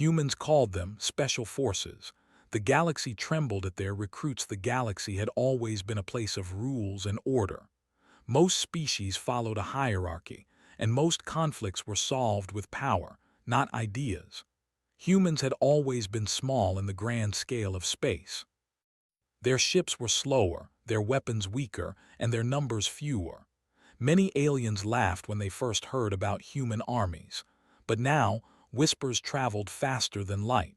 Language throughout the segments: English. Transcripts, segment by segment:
Humans called them special forces. The galaxy trembled at their recruits. The galaxy had always been a place of rules and order. Most species followed a hierarchy, and most conflicts were solved with power, not ideas. Humans had always been small in the grand scale of space. Their ships were slower, their weapons weaker, and their numbers fewer. Many aliens laughed when they first heard about human armies. But now, whispers traveled faster than light.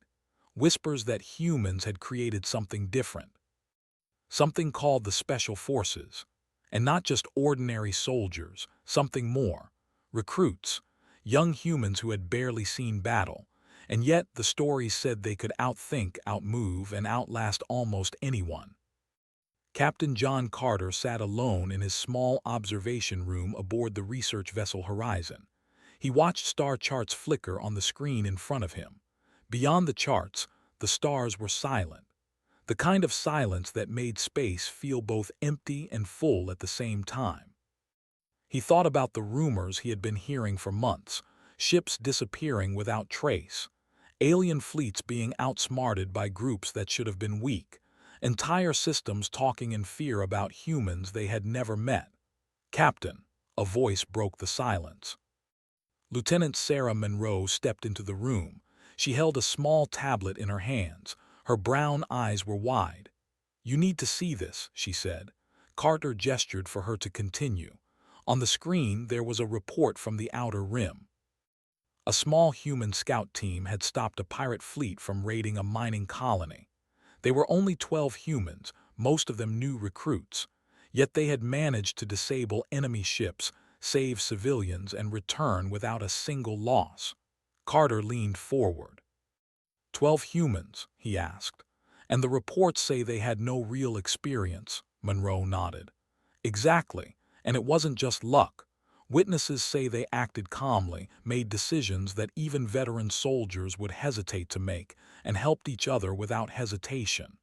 Whispers that humans had created something different. Something called the Special Forces. And not just ordinary soldiers, something more. Recruits. Young humans who had barely seen battle. And yet the stories said they could outthink, outmove, and outlast almost anyone. Captain John Carter sat alone in his small observation room aboard the research vessel Horizon. He watched star charts flicker on the screen in front of him. Beyond the charts, the stars were silent. The kind of silence that made space feel both empty and full at the same time. He thought about the rumors he had been hearing for months, ships disappearing without trace, alien fleets being outsmarted by groups that should have been weak, entire systems talking in fear about humans they had never met. "Captain," a voice broke the silence. Lieutenant Sarah Monroe stepped into the room. She held a small tablet in her hands. Her brown eyes were wide. "You need to see this," she said. Carter gestured for her to continue. On the screen there was a report from the Outer Rim. A small human scout team had stopped a pirate fleet from raiding a mining colony. They were only 12 humans, most of them new recruits. Yet they had managed to disable enemy ships, save civilians, and return without a single loss. Carter leaned forward. 12 humans, he asked. "And the reports say they had no real experience," Monroe nodded. "Exactly, and it wasn't just luck. Witnesses say they acted calmly, made decisions that even veteran soldiers would hesitate to make, and helped each other without hesitation.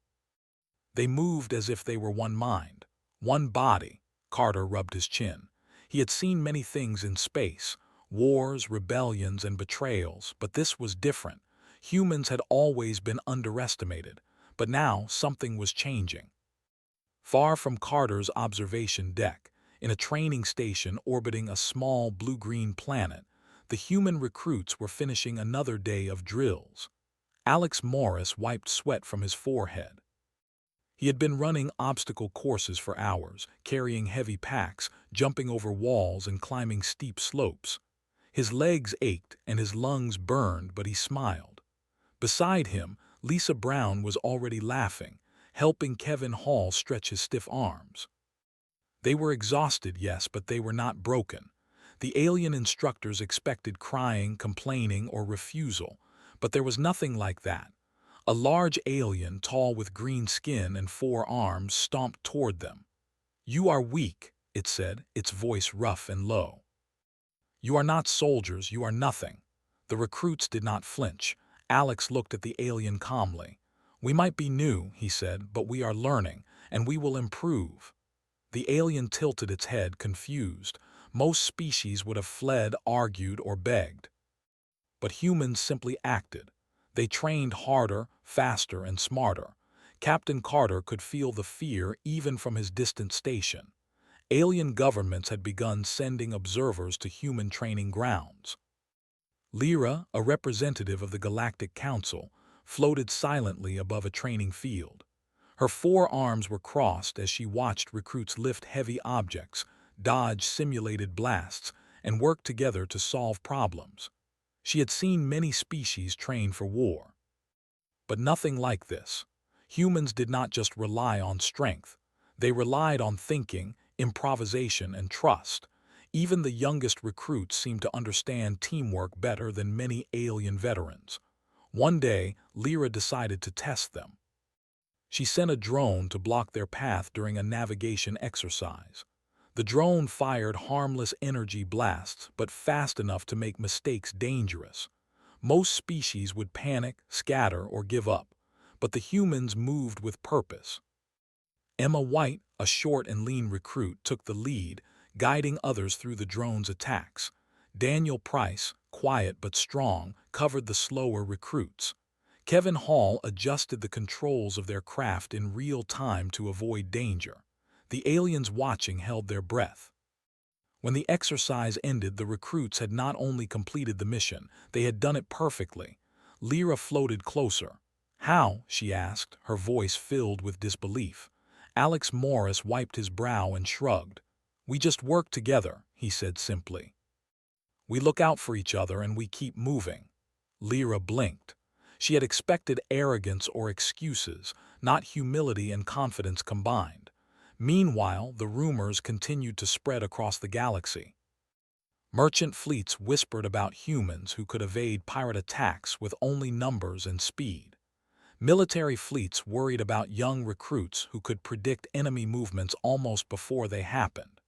They moved as if they were one mind, one body." Carter rubbed his chin. He had seen many things in space, wars, rebellions, and betrayals, but this was different. Humans had always been underestimated, but now something was changing. Far from Carter's observation deck, in a training station orbiting a small blue-green planet, the human recruits were finishing another day of drills. Alex Morris wiped sweat from his forehead. He had been running obstacle courses for hours, carrying heavy packs, jumping over walls, and climbing steep slopes. His legs ached and his lungs burned, but he smiled. Beside him, Lisa Brown was already laughing, helping Kevin Hall stretch his stiff arms. They were exhausted, yes, but they were not broken. The alien instructors expected crying, complaining, or refusal, but there was nothing like that. A large alien, tall with green skin and 4 arms, stomped toward them. "You are weak," it said, its voice rough and low. "You are not soldiers, you are nothing." The recruits did not flinch. Alex looked at the alien calmly. "We might be new," he said, "but we are learning, and we will improve." The alien tilted its head, confused. Most species would have fled, argued, or begged. But humans simply acted. They trained harder, faster, and smarter. Captain Carter could feel the fear even from his distant station. Alien governments had begun sending observers to human training grounds. Lyra, a representative of the Galactic Council, floated silently above a training field. Her 4 arms were crossed as she watched recruits lift heavy objects, dodge simulated blasts, and work together to solve problems. She had seen many species train for war. But nothing like this. Humans did not just rely on strength. They relied on thinking, improvisation, and trust. Even the youngest recruits seemed to understand teamwork better than many alien veterans. One day, Lyra decided to test them. She sent a drone to block their path during a navigation exercise. The drone fired harmless energy blasts, but fast enough to make mistakes dangerous. Most species would panic, scatter, or give up, but the humans moved with purpose. Emma White, a short and lean recruit, took the lead, guiding others through the drone's attacks. Daniel Price, quiet but strong, covered the slower recruits. Kevin Hall adjusted the controls of their craft in real time to avoid danger. The aliens watching held their breath. When the exercise ended, the recruits had not only completed the mission, they had done it perfectly. Lyra floated closer. "How?" she asked, her voice filled with disbelief. Alex Morris wiped his brow and shrugged. "We just work together," he said simply. "We look out for each other and we keep moving." Lyra blinked. She had expected arrogance or excuses, not humility and confidence combined. Meanwhile, the rumors continued to spread across the galaxy. Merchant fleets whispered about humans who could evade pirate attacks with only numbers and speed. Military fleets worried about young recruits who could predict enemy movements almost before they happened.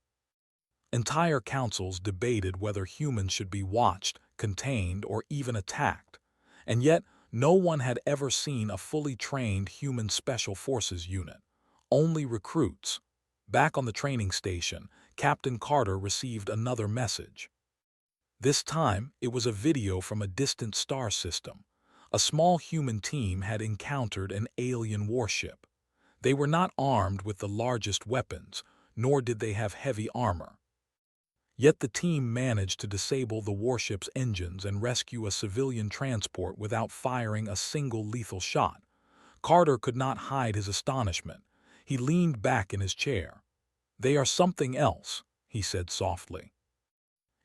Entire councils debated whether humans should be watched, contained, or even attacked. And yet, no one had ever seen a fully trained human special forces unit. Only recruits. Back on the training station, Captain Carter received another message. This time, it was a video from a distant star system. A small human team had encountered an alien warship. They were not armed with the largest weapons, nor did they have heavy armor. Yet the team managed to disable the warship's engines and rescue a civilian transport without firing a single lethal shot. Carter could not hide his astonishment. He leaned back in his chair. "They are something else," he said softly.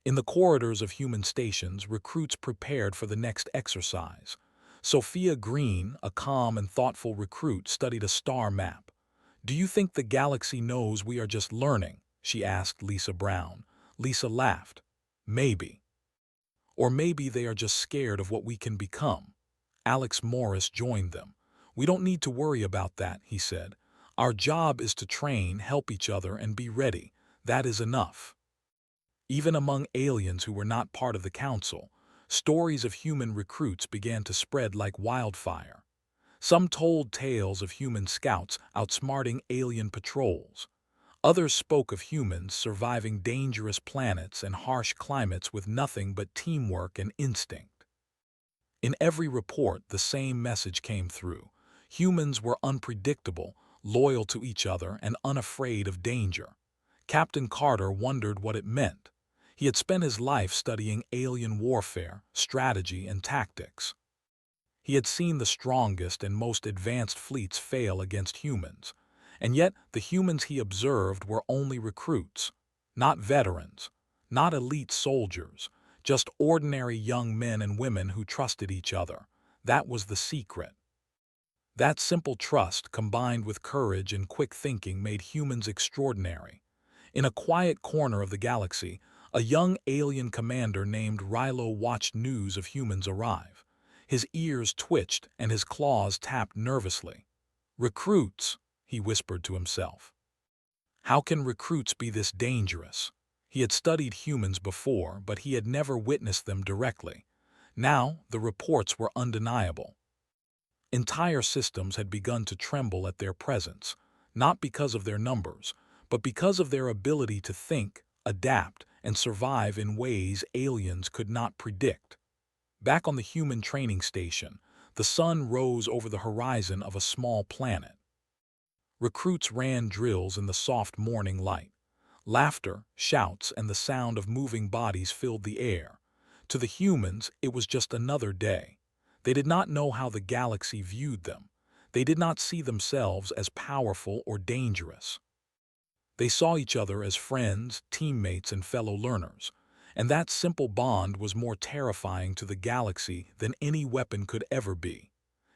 In the corridors of human stations, recruits prepared for the next exercise. Sophia Green, a calm and thoughtful recruit, studied a star map. "Do you think the galaxy knows we are just learning?" she asked Lisa Brown. Lisa laughed. "Maybe. Or maybe they are just scared of what we can become." Alex Morris joined them. "We don't need to worry about that," he said. "Our job is to train, help each other, and be ready. That is enough." Even among aliens who were not part of the council, stories of human recruits began to spread like wildfire. Some told tales of human scouts outsmarting alien patrols. Others spoke of humans surviving dangerous planets and harsh climates with nothing but teamwork and instinct. In every report, the same message came through. Humans were unpredictable, loyal to each other, and unafraid of danger. Captain Carter wondered what it meant. He had spent his life studying alien warfare, strategy, and tactics. He had seen the strongest and most advanced fleets fail against humans. And yet, the humans he observed were only recruits, not veterans, not elite soldiers, just ordinary young men and women who trusted each other. That was the secret. That simple trust, combined with courage and quick thinking, made humans extraordinary. In a quiet corner of the galaxy, a young alien commander named Rilo watched news of humans arrive. His ears twitched and his claws tapped nervously. "Recruits," he whispered to himself. "How can recruits be this dangerous?" He had studied humans before, but he had never witnessed them directly. Now, the reports were undeniable. Entire systems had begun to tremble at their presence, not because of their numbers, but because of their ability to think, adapt, and survive in ways aliens could not predict. Back on the human training station, the sun rose over the horizon of a small planet. Recruits ran drills in the soft morning light. Laughter, shouts, and the sound of moving bodies filled the air. To the humans, it was just another day. They did not know how the galaxy viewed them. They did not see themselves as powerful or dangerous. They saw each other as friends, teammates, and fellow learners. And that simple bond was more terrifying to the galaxy than any weapon could ever be.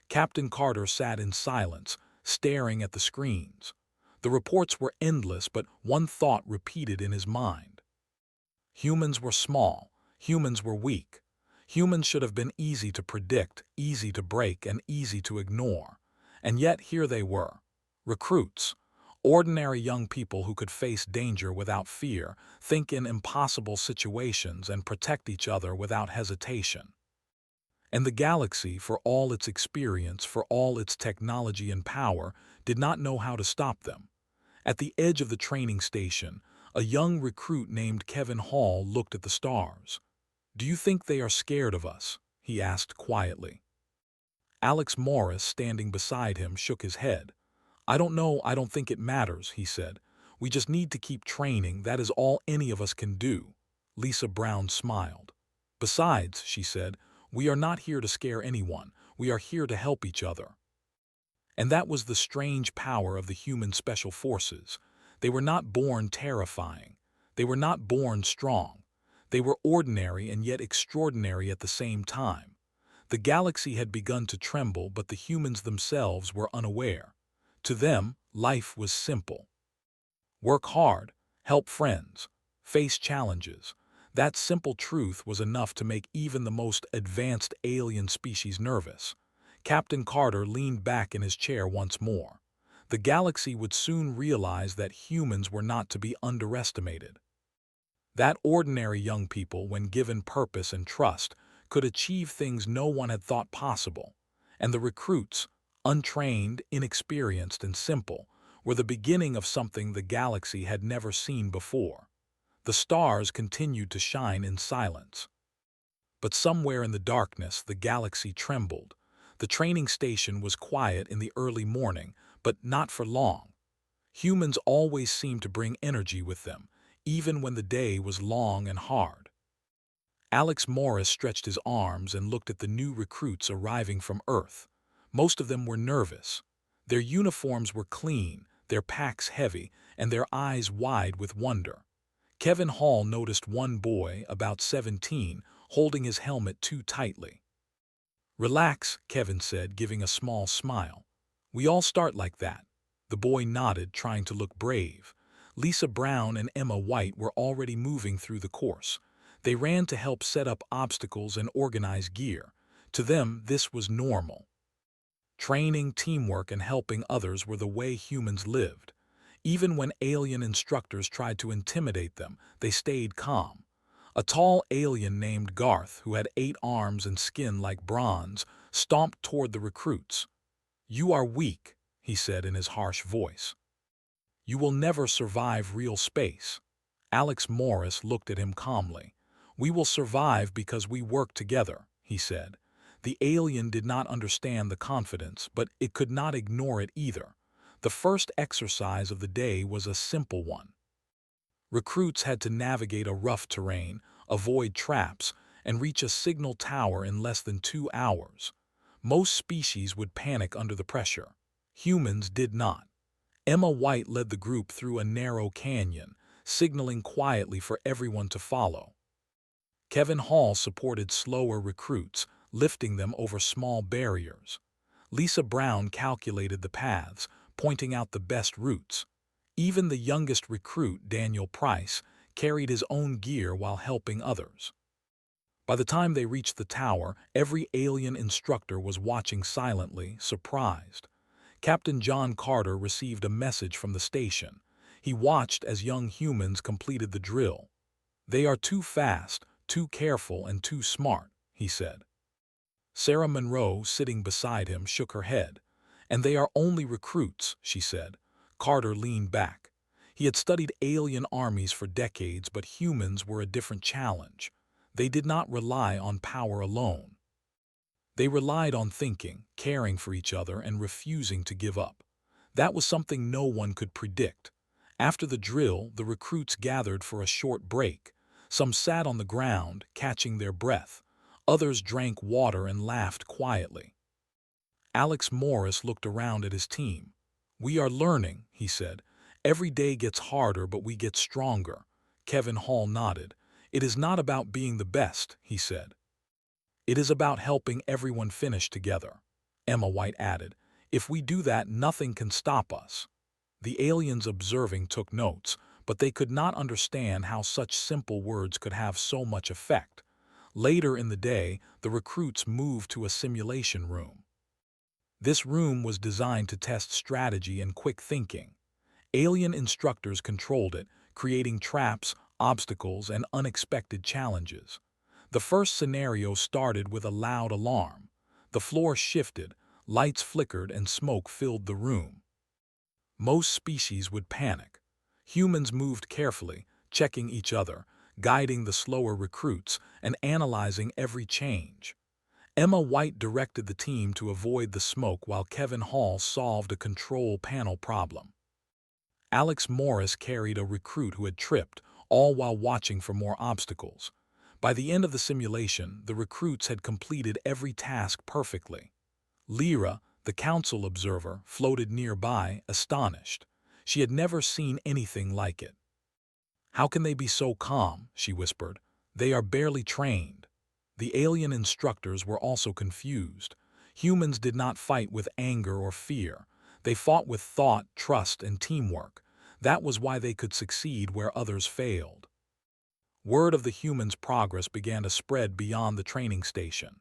Captain Carter sat in silence, staring at the screens. The reports were endless, but one thought repeated in his mind. Humans were small. Humans were weak. Humans should have been easy to predict, easy to break, and easy to ignore. And yet here they were. Recruits. Ordinary young people who could face danger without fear, think in impossible situations, and protect each other without hesitation. And the galaxy, for all its experience, for all its technology and power, did not know how to stop them. At the edge of the training station, a young recruit named Kevin Hall looked at the stars. "Do you think they are scared of us?" he asked quietly. Alex Morris, standing beside him, shook his head. "I don't know, I don't think it matters," he said. "We just need to keep training, that is all any of us can do." Lisa Brown smiled. "Besides," she said, "we are not here to scare anyone, we are here to help each other." And that was the strange power of the human special forces. They were not born terrifying. They were not born strong. They were ordinary and yet extraordinary at the same time. The galaxy had begun to tremble, but the humans themselves were unaware. To them, life was simple. Work hard, help friends, face challenges. That simple truth was enough to make even the most advanced alien species nervous. Captain Carter leaned back in his chair once more. The galaxy would soon realize that humans were not to be underestimated. That ordinary young people, when given purpose and trust, could achieve things no one had thought possible. And the recruits, untrained, inexperienced, and simple, were the beginning of something the galaxy had never seen before. The stars continued to shine in silence. But somewhere in the darkness, the galaxy trembled. The training station was quiet in the early morning, but not for long. Humans always seemed to bring energy with them, even when the day was long and hard. Alex Morris stretched his arms and looked at the new recruits arriving from Earth. Most of them were nervous. Their uniforms were clean, their packs heavy, and their eyes wide with wonder. Kevin Hall noticed one boy, about 17, holding his helmet too tightly. "Relax," Kevin said, giving a small smile. "We all start like that." The boy nodded, trying to look brave. Lisa Brown and Emma White were already moving through the course. They ran to help set up obstacles and organize gear. To them, this was normal. Training, teamwork, and helping others were the way humans lived. Even when alien instructors tried to intimidate them, they stayed calm. A tall alien named Garth, who had 8 arms and skin like bronze, stomped toward the recruits. "You are weak," he said in his harsh voice. "You will never survive real space." Alex Morris looked at him calmly. "We will survive because we work together," he said. The alien did not understand the confidence, but it could not ignore it either. The first exercise of the day was a simple one. Recruits had to navigate a rough terrain, avoid traps, and reach a signal tower in less than 2 hours. Most species would panic under the pressure. Humans did not. Emma White led the group through a narrow canyon, signaling quietly for everyone to follow. Kevin Hall supported slower recruits, lifting them over small barriers. Lisa Brown calculated the paths, pointing out the best routes. Even the youngest recruit, Daniel Price, carried his own gear while helping others. By the time they reached the tower, every alien instructor was watching silently, surprised. Captain John Carter received a message from the station. He watched as young humans completed the drill. "They are too fast, too careful, and too smart," he said. Sarah Monroe, sitting beside him, shook her head. "And they are only recruits," she said. Carter leaned back. He had studied alien armies for decades, but humans were a different challenge. They did not rely on power alone. They relied on thinking, caring for each other, and refusing to give up. That was something no one could predict. After the drill, the recruits gathered for a short break. Some sat on the ground, catching their breath. Others drank water and laughed quietly. Alex Morris looked around at his team. "We are learning," he said. "Every day gets harder, but we get stronger." Kevin Hall nodded. "It is not about being the best," he said. "It is about helping everyone finish together." Emma White added, "If we do that, nothing can stop us." The aliens observing took notes, but they could not understand how such simple words could have so much effect. Later in the day, the recruits moved to a simulation room. This room was designed to test strategy and quick thinking. Alien instructors controlled it, creating traps, obstacles, and unexpected challenges. The first scenario started with a loud alarm. The floor shifted, lights flickered, and smoke filled the room. Most species would panic. Humans moved carefully, checking each other, guiding the slower recruits and analyzing every change. Emma White directed the team to avoid the smoke while Kevin Hall solved a control panel problem. Alex Morris carried a recruit who had tripped, all while watching for more obstacles. By the end of the simulation, the recruits had completed every task perfectly. Lyra, the council observer, floated nearby, astonished. She had never seen anything like it. "How can they be so calm?" she whispered. "They are barely trained." The alien instructors were also confused. Humans did not fight with anger or fear. They fought with thought, trust, and teamwork. That was why they could succeed where others failed. Word of the humans' progress began to spread beyond the training station.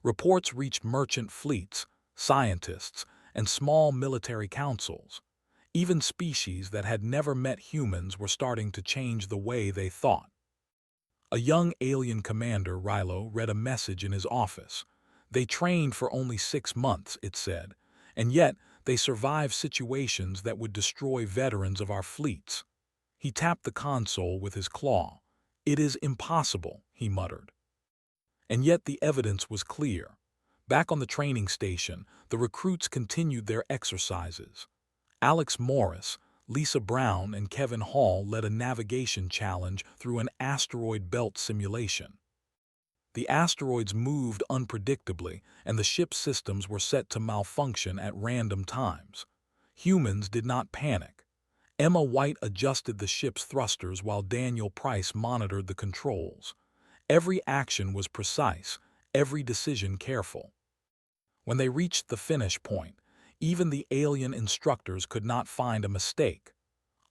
Reports reached merchant fleets, scientists, and small military councils. Even species that had never met humans were starting to change the way they thought. A young alien commander, Rilo, read a message in his office. They trained for only 6 months, it said, and yet they survived situations that would destroy veterans of our fleets. He tapped the console with his claw. "It is impossible," he muttered. And yet the evidence was clear. Back on the training station, the recruits continued their exercises. Alex Morris, Lisa Brown, and Kevin Hall led a navigation challenge through an asteroid belt simulation. The asteroids moved unpredictably, and the ship's systems were set to malfunction at random times. Humans did not panic. Emma White adjusted the ship's thrusters while Daniel Price monitored the controls. Every action was precise, every decision careful. When they reached the finish point, even the alien instructors could not find a mistake.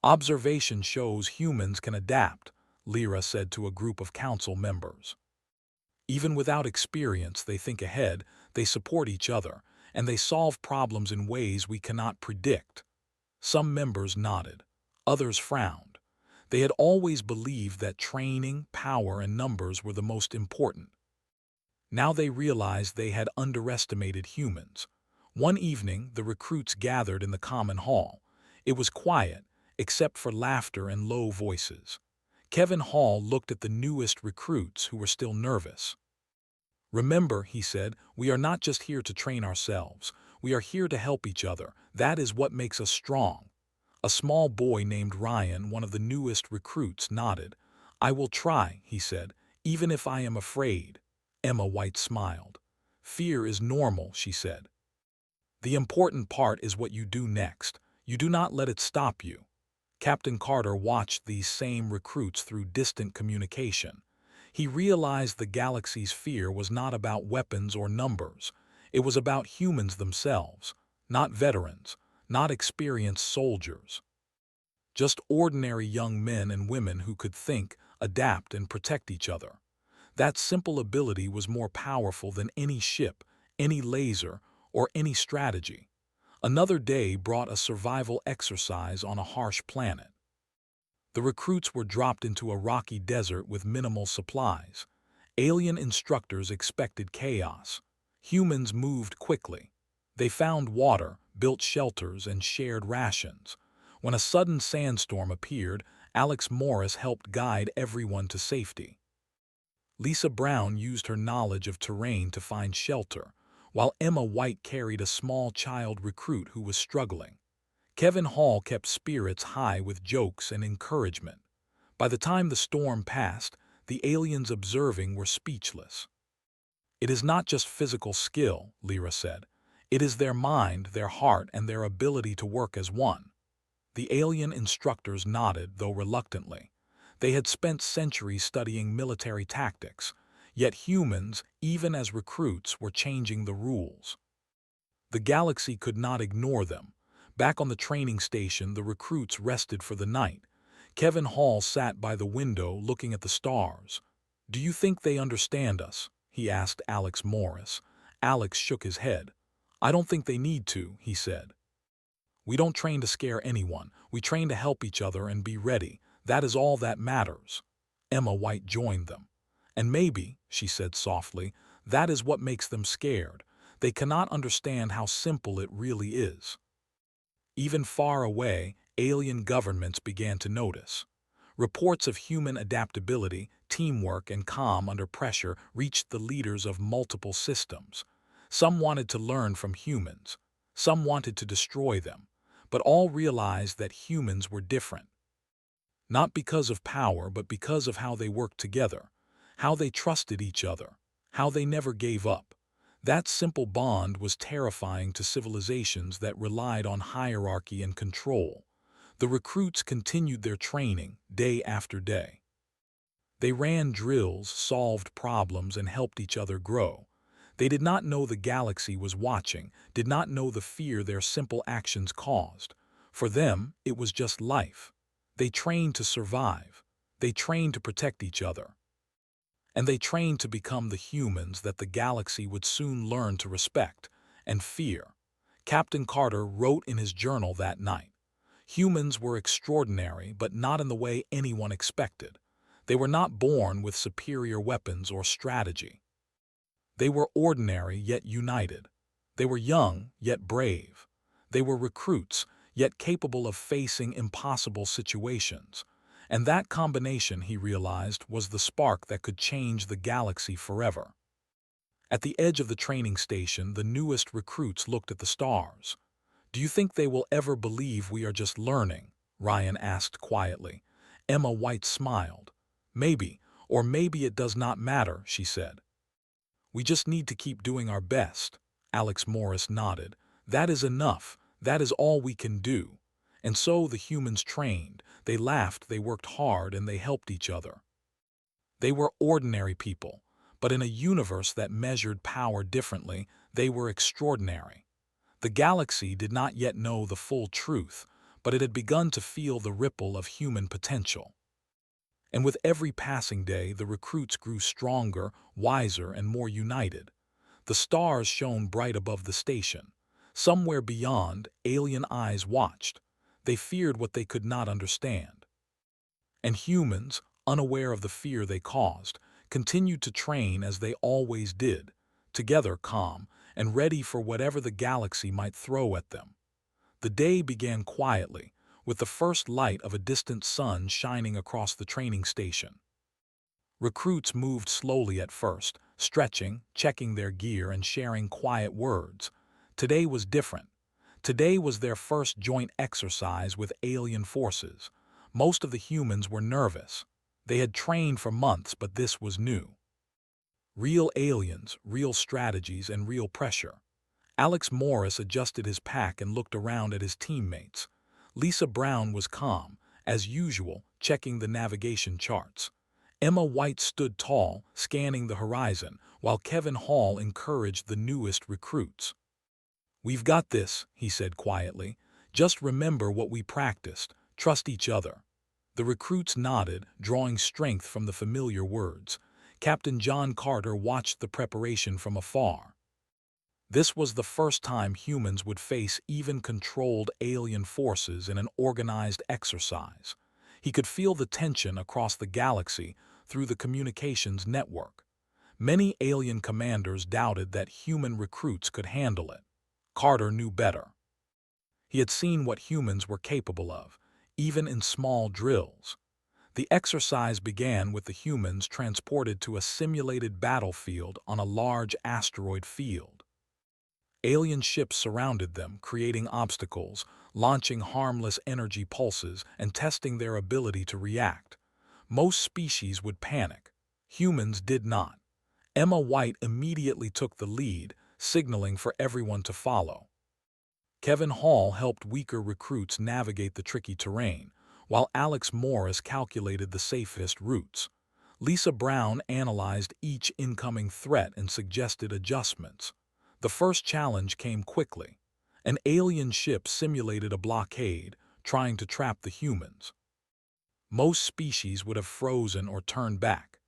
"Observation shows humans can adapt," Lyra said to a group of council members. "Even without experience, they think ahead, they support each other, and they solve problems in ways we cannot predict." Some members nodded. Others frowned. They had always believed that training, power, and numbers were the most important. Now they realized they had underestimated humans. One evening, the recruits gathered in the common hall. It was quiet, except for laughter and low voices. Kevin Hall looked at the newest recruits who were still nervous. "Remember," he said, "we are not just here to train ourselves. We are here to help each other. That is what makes us strong." A small boy named Ryan, one of the newest recruits, nodded. "I will try," he said, "even if I am afraid." Emma White smiled. "Fear is normal," she said. "The important part is what you do next. You do not let it stop you." Captain Carter watched these same recruits through distant communication. He realized the galaxy's fear was not about weapons or numbers. It was about humans themselves, not veterans, not experienced soldiers. Just ordinary young men and women who could think, adapt, and protect each other. That simple ability was more powerful than any ship, any laser, or any strategy. Another day brought a survival exercise on a harsh planet. The recruits were dropped into a rocky desert with minimal supplies. Alien instructors expected chaos. Humans moved quickly. They found water, built shelters, and shared rations. When a sudden sandstorm appeared, Alex Morris helped guide everyone to safety. Lisa Brown used her knowledge of terrain to find shelter, while Emma White carried a small child recruit who was struggling. Kevin Hall kept spirits high with jokes and encouragement. By the time the storm passed, the aliens observing were speechless. "It is not just physical skill," Lyra said. "It is their mind, their heart, and their ability to work as one." The alien instructors nodded, though reluctantly. They had spent centuries studying military tactics, yet humans, even as recruits, were changing the rules. The galaxy could not ignore them. Back on the training station, the recruits rested for the night. Kevin Hall sat by the window looking at the stars. "Do you think they understand us?" he asked Alex Morris. Alex shook his head. "I don't think they need to," he said. "We don't train to scare anyone. We train to help each other and be ready. That is all that matters." Emma White joined them. "And maybe," she said softly, "that is what makes them scared. They cannot understand how simple it really is." Even far away, alien governments began to notice. Reports of human adaptability, teamwork, and calm under pressure reached the leaders of multiple systems. Some wanted to learn from humans. Some wanted to destroy them. But all realized that humans were different. Not because of power, but because of how they worked together, how they trusted each other, how they never gave up. That simple bond was terrifying to civilizations that relied on hierarchy and control. The recruits continued their training day after day. They ran drills, solved problems, and helped each other grow. They did not know the galaxy was watching, did not know the fear their simple actions caused. For them, it was just life. They trained to survive. They trained to protect each other. And they trained to become the humans that the galaxy would soon learn to respect and fear. Captain Carter wrote in his journal that night, "Humans were extraordinary, but not in the way anyone expected. They were not born with superior weapons or strategy. They were ordinary yet united. They were young yet brave. They were recruits yet capable of facing impossible situations. And that combination, he realized, was the spark that could change the galaxy forever." At the edge of the training station, the newest recruits looked at the stars. "Do you think they will ever believe we are just learning?" Ryan asked quietly. Emma White smiled. "Maybe, or maybe it does not matter," she said. "We just need to keep doing our best." Alex Morris nodded. "That is enough. That is all we can do." And so the humans trained. They laughed, they worked hard, and they helped each other. They were ordinary people, but in a universe that measured power differently, they were extraordinary. The galaxy did not yet know the full truth, but it had begun to feel the ripple of human potential. And with every passing day, the recruits grew stronger, wiser, and more united. The stars shone bright above the station. Somewhere beyond, alien eyes watched. They feared what they could not understand. And humans, unaware of the fear they caused, continued to train as they always did, together calm and ready for whatever the galaxy might throw at them. The day began quietly, with the first light of a distant sun shining across the training station. Recruits moved slowly at first, stretching, checking their gear, and sharing quiet words. Today was different. Today was their first joint exercise with alien forces. Most of the humans were nervous. They had trained for months, but this was new. Real aliens, real strategies, and real pressure. Alex Morris adjusted his pack and looked around at his teammates. Lisa Brown was calm, as usual, checking the navigation charts. Emma White stood tall, scanning the horizon, while Kevin Hall encouraged the newest recruits. "We've got this," he said quietly. "Just remember what we practiced. Trust each other." The recruits nodded, drawing strength from the familiar words. Captain John Carter watched the preparation from afar. This was the first time humans would face even controlled alien forces in an organized exercise. He could feel the tension across the galaxy through the communications network. Many alien commanders doubted that human recruits could handle it. Carter knew better. He had seen what humans were capable of, even in small drills. The exercise began with the humans transported to a simulated battlefield on a large asteroid field. Alien ships surrounded them, creating obstacles, launching harmless energy pulses, and testing their ability to react. Most species would panic. Humans did not. Emma White immediately took the lead, signaling for everyone to follow. Kevin Hall helped weaker recruits navigate the tricky terrain, while Alex Morris calculated the safest routes. Lisa Brown analyzed each incoming threat and suggested adjustments. The first challenge came quickly. An alien ship simulated a blockade, trying to trap the humans. Most species would have frozen or turned back.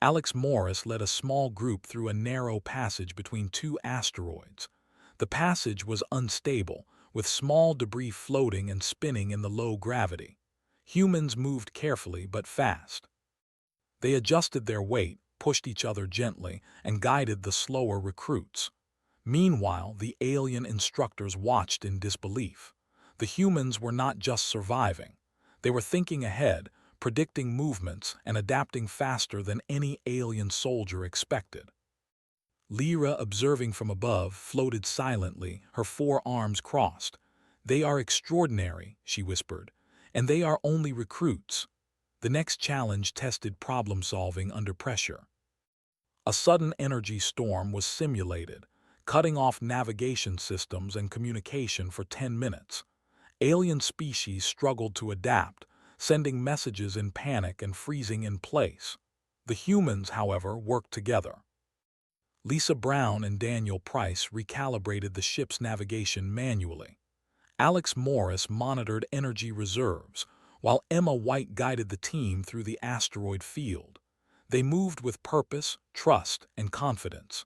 Alex Morris led a small group through a narrow passage between two asteroids. The passage was unstable, with small debris floating and spinning in the low gravity. Humans moved carefully but fast. They adjusted their weight, pushed each other gently, and guided the slower recruits. Meanwhile, the alien instructors watched in disbelief. The humans were not just surviving. They were thinking ahead, predicting movements and adapting faster than any alien soldier expected. Lyra, observing from above, floated silently, her four arms crossed. "They are extraordinary," she whispered, "and they are only recruits." The next challenge tested problem-solving under pressure. A sudden energy storm was simulated, cutting off navigation systems and communication for 10 minutes. Alien species struggled to adapt, sending messages in panic and freezing in place. The humans, however, worked together. Lisa Brown and Daniel Price recalibrated the ship's navigation manually. Alex Morris monitored energy reserves, while Emma White guided the team through the asteroid field. They moved with purpose, trust, and confidence.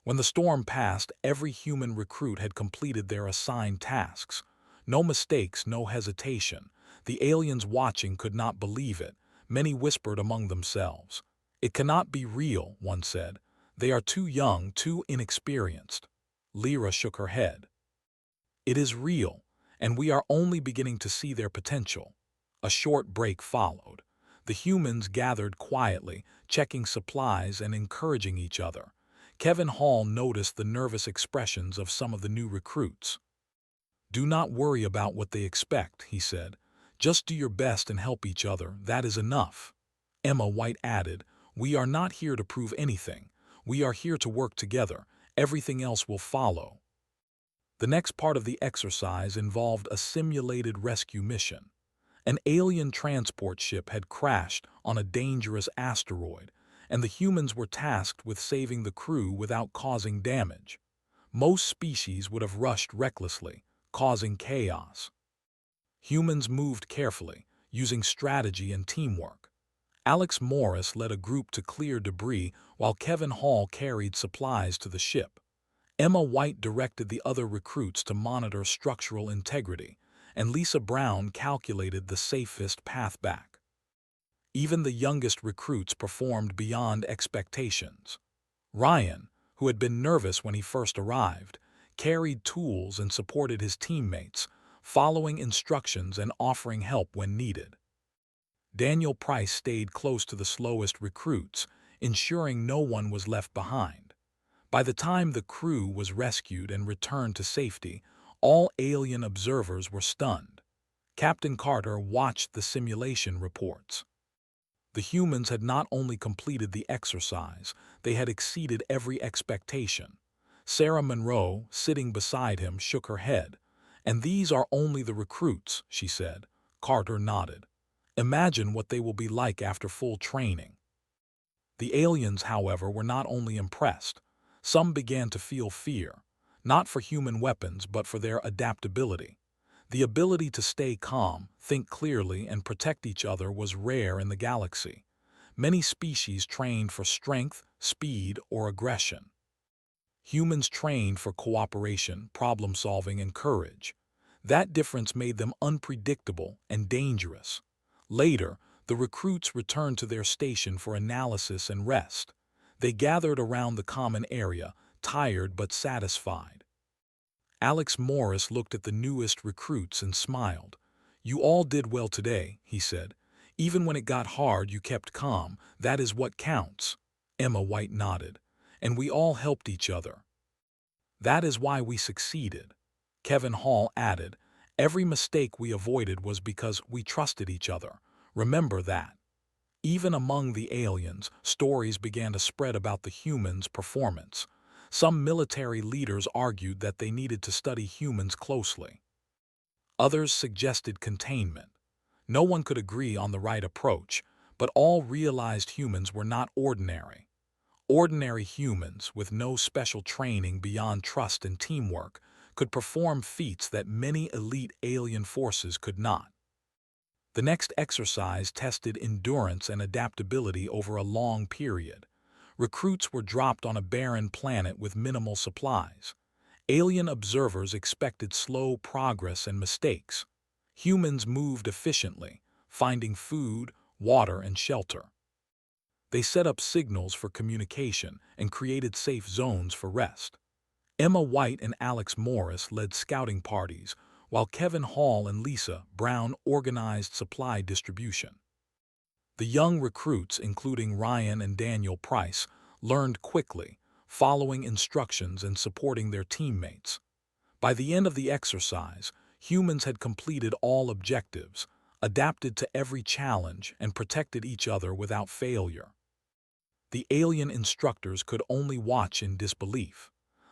When the storm passed, every human recruit had completed their assigned tasks. No mistakes, no hesitation. The aliens watching could not believe it. Many whispered among themselves. "It cannot be real," one said. "They are too young, too inexperienced." Lyra shook her head. "It is real, and we are only beginning to see their potential." A short break followed. The humans gathered quietly, checking supplies and encouraging each other. Kevin Hall noticed the nervous expressions of some of the new recruits. "Do not worry about what they expect," he said. "Just do your best and help each other. That is enough." Emma White added, "We are not here to prove anything. We are here to work together. Everything else will follow." The next part of the exercise involved a simulated rescue mission. An alien transport ship had crashed on a dangerous asteroid, and the humans were tasked with saving the crew without causing damage. Most species would have rushed recklessly, causing chaos. Humans moved carefully, using strategy and teamwork. Alex Morris led a group to clear debris while Kevin Hall carried supplies to the ship. Emma White directed the other recruits to monitor structural integrity, and Lisa Brown calculated the safest path back. Even the youngest recruits performed beyond expectations. Ryan, who had been nervous when he first arrived, carried tools and supported his teammates, following instructions and offering help when needed. Daniel Price stayed close to the slowest recruits, ensuring no one was left behind. By the time the crew was rescued and returned to safety, all alien observers were stunned. Captain Carter watched the simulation reports. The humans had not only completed the exercise, they had exceeded every expectation. Sarah Monroe, sitting beside him, shook her head. "And these are only the recruits," she said. Carter nodded. "Imagine what they will be like after full training." The aliens, however, were not only impressed. Some began to feel fear, not for human weapons but for their adaptability. The ability to stay calm, think clearly, and protect each other was rare in the galaxy. Many species trained for strength, speed, or aggression. Humans trained for cooperation, problem-solving, and courage. That difference made them unpredictable and dangerous. Later, the recruits returned to their station for analysis and rest. They gathered around the common area, tired but satisfied. Alex Morris looked at the newest recruits and smiled. "You all did well today," he said. "Even when it got hard, you kept calm. That is what counts." Emma White nodded. "And we all helped each other. That is why we succeeded." Kevin Hall added, "Every mistake we avoided was because we trusted each other. Remember that." Even among the aliens, stories began to spread about the humans' performance. Some military leaders argued that they needed to study humans closely. Others suggested containment. No one could agree on the right approach, but all realized humans were not ordinary. Ordinary humans, with no special training beyond trust and teamwork, could perform feats that many elite alien forces could not. The next exercise tested endurance and adaptability over a long period. Recruits were dropped on a barren planet with minimal supplies. Alien observers expected slow progress and mistakes. Humans moved efficiently, finding food, water, and shelter. They set up signals for communication and created safe zones for rest. Emma White and Alex Morris led scouting parties, while Kevin Hall and Lisa Brown organized supply distribution. The young recruits, including Ryan and Daniel Price, learned quickly, following instructions and supporting their teammates. By the end of the exercise, humans had completed all objectives, adapted to every challenge, and protected each other without failure. The alien instructors could only watch in disbelief.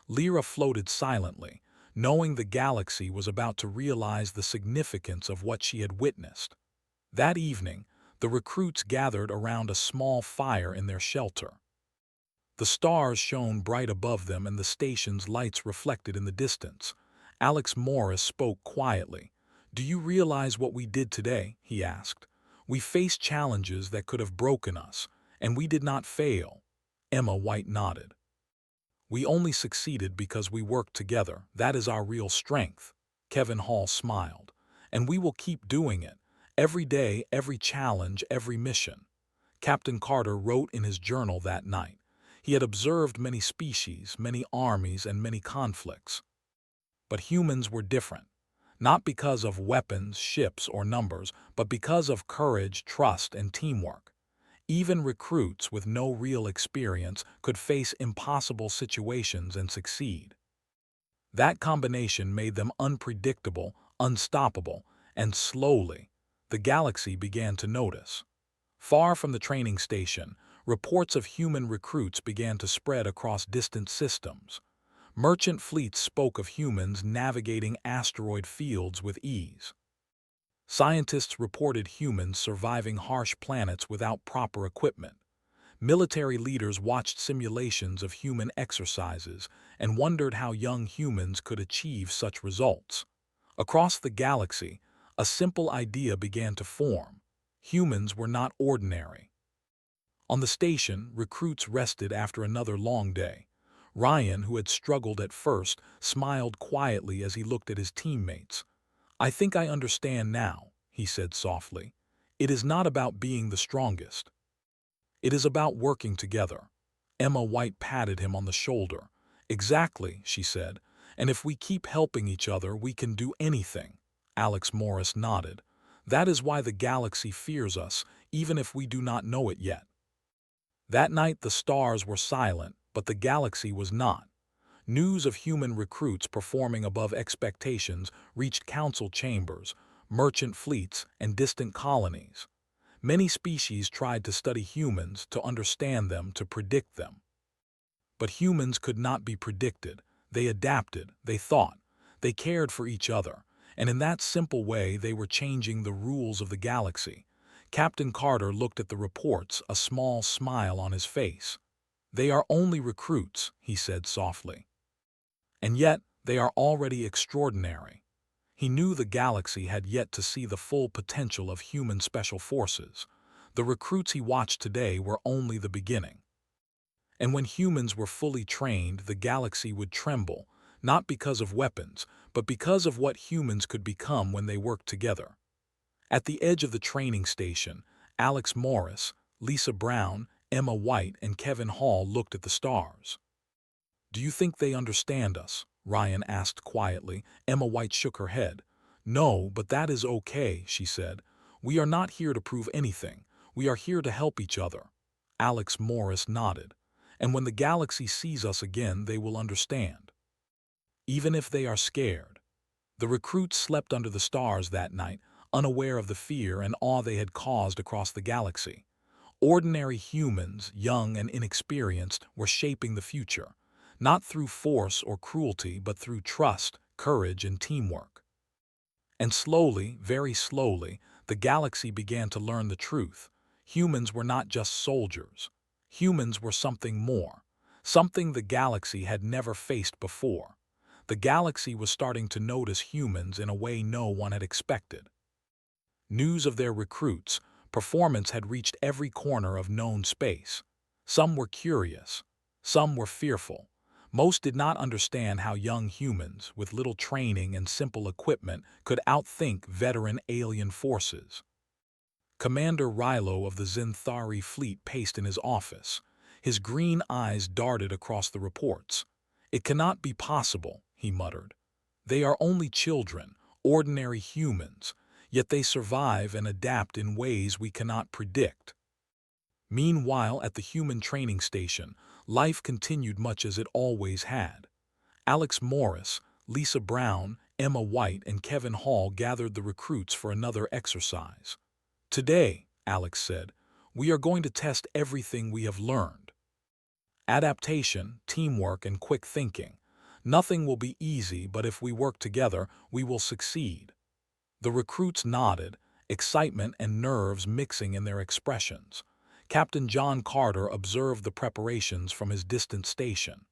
Lyra floated silently, knowing the galaxy was about to realize the significance of what she had witnessed. That evening, the recruits gathered around a small fire in their shelter. The stars shone bright above them and the station's lights reflected in the distance. Alex Morris spoke quietly. "Do you realize what we did today?" he asked. "We faced challenges that could have broken us, and we did not fail." Emma White nodded. "We only succeeded because we worked together. That is our real strength." Kevin Hall smiled. "And we will keep doing it. Every day, every challenge, every mission." Captain Carter wrote in his journal that night. He had observed many species, many armies, and many conflicts. But humans were different. Not because of weapons, ships, or numbers, but because of courage, trust, and teamwork. Even recruits with no real experience could face impossible situations and succeed. That combination made them unpredictable, unstoppable, and slowly, the galaxy began to notice. Far from the training station, reports of human recruits began to spread across distant systems. Merchant fleets spoke of humans navigating asteroid fields with ease. Scientists reported humans surviving harsh planets without proper equipment. Military leaders watched simulations of human exercises and wondered how young humans could achieve such results. Across the galaxy, a simple idea began to form. Humans were not ordinary. On the station, recruits rested after another long day. Ryan, who had struggled at first, smiled quietly as he looked at his teammates. "I think I understand now," he said softly. "It is not about being the strongest. It is about working together." Emma White patted him on the shoulder. "Exactly," she said. "And if we keep helping each other, we can do anything." Alex Morris nodded. "That is why the galaxy fears us, even if we do not know it yet." That night the stars were silent, but the galaxy was not. News of human recruits performing above expectations reached council chambers, merchant fleets, and distant colonies. Many species tried to study humans, to understand them, to predict them. But humans could not be predicted. They adapted, they thought, they cared for each other, and in that simple way they were changing the rules of the galaxy. Captain Carter looked at the reports, a small smile on his face. "They are only recruits," he said softly. "And yet, they are already extraordinary." He knew the galaxy had yet to see the full potential of human special forces. The recruits he watched today were only the beginning. And when humans were fully trained, the galaxy would tremble, not because of weapons, but because of what humans could become when they worked together. At the edge of the training station, Alex Morris, Lisa Brown, Emma White, and Kevin Hall looked at the stars. "Do you think they understand us?" Ryan asked quietly. Emma White shook her head. "No, but that is okay," she said. "We are not here to prove anything. We are here to help each other." Alex Morris nodded. "And when the galaxy sees us again, they will understand. Even if they are scared." The recruits slept under the stars that night, unaware of the fear and awe they had caused across the galaxy. Ordinary humans, young and inexperienced, were shaping the future, not through force or cruelty, but through trust, courage, and teamwork. And slowly, very slowly, the galaxy began to learn the truth. Humans were not just soldiers. Humans were something more, something the galaxy had never faced before. The galaxy was starting to notice humans in a way no one had expected. News of their recruits' performance had reached every corner of known space. Some were curious, some were fearful. Most did not understand how young humans, with little training and simple equipment, could outthink veteran alien forces. Commander Rilo of the Zinthari fleet paced in his office. His green eyes darted across the reports. "It cannot be possible," he muttered. "They are only children, ordinary humans, yet they survive and adapt in ways we cannot predict." Meanwhile, at the human training station, life continued much as it always had. Alex Morris, Lisa Brown, Emma White, and Kevin Hall gathered the recruits for another exercise. "Today," Alex said, "we are going to test everything we have learned. Adaptation, teamwork, and quick thinking. Nothing will be easy, but if we work together, we will succeed." The recruits nodded, excitement and nerves mixing in their expressions. Captain John Carter observed the preparations from his distant station.